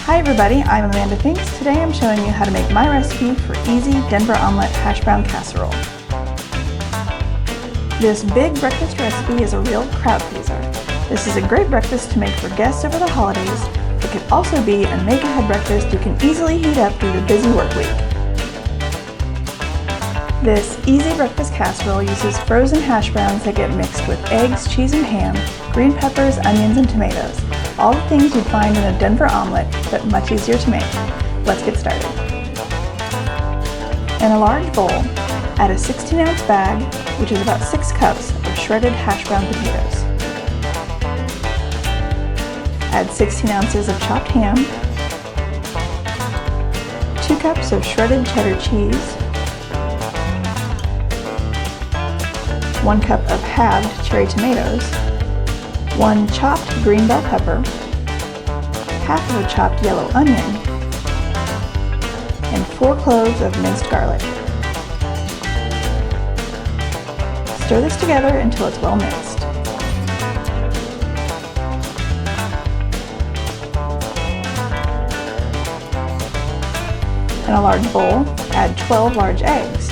Hi everybody, I'm Amanda Finks. Today I'm showing you how to make my recipe for easy Denver Omelette Hash Brown Casserole. This big breakfast recipe is a real crowd pleaser. This is a great breakfast to make for guests over the holidays. It can also be a make-ahead breakfast you can easily heat up through the busy work week. This easy breakfast casserole uses frozen hash browns that get mixed with eggs, cheese, and ham, green peppers, onions, and tomatoes. All the things you'd find in a Denver omelet, but much easier to make. Let's get started. In a large bowl, add a 16-ounce bag, which is about 6 cups of shredded hash brown potatoes. Add 16 ounces of chopped ham, 2 cups of shredded cheddar cheese, 1 cup of halved cherry tomatoes, 1 chopped green bell pepper, half of a chopped yellow onion, and 4 cloves of minced garlic. Stir this together until it's well mixed. In a large bowl, add 12 large eggs.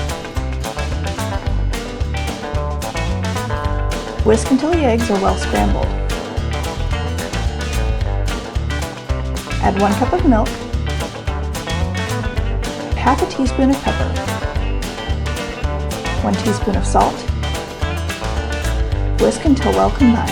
Whisk until the eggs are well scrambled. Add 1 cup of milk, half a teaspoon of pepper, 1 teaspoon of salt. Whisk until well combined.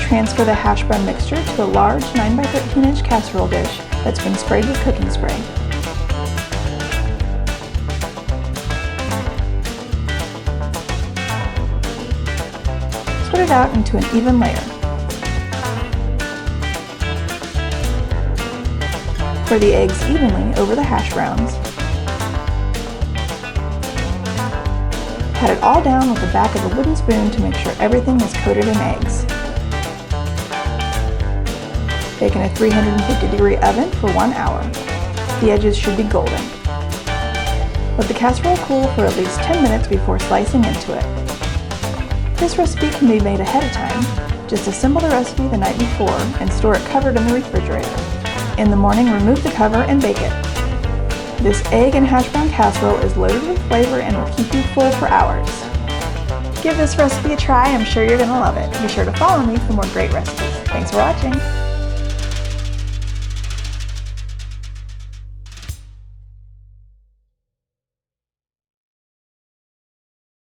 Transfer the hash brown mixture to a large 9 by 13 inch casserole dish that's been sprayed with cooking spray. Spread it out into an even layer. Pour the eggs evenly over the hash browns. Pat it all down with the back of a wooden spoon to make sure everything is coated in eggs. Bake in a 350-degree oven for 1 hour. The edges should be golden. Let the casserole cool for at least 10 minutes before slicing into it. This recipe can be made ahead of time. Just assemble the recipe the night before and store it covered in the refrigerator. In the morning, remove the cover and bake it. This egg and hash brown casserole is loaded with flavor and will keep you full for hours. Give this recipe a try. I'm sure you're going to love it. Be sure to follow me for more great recipes. Thanks for watching.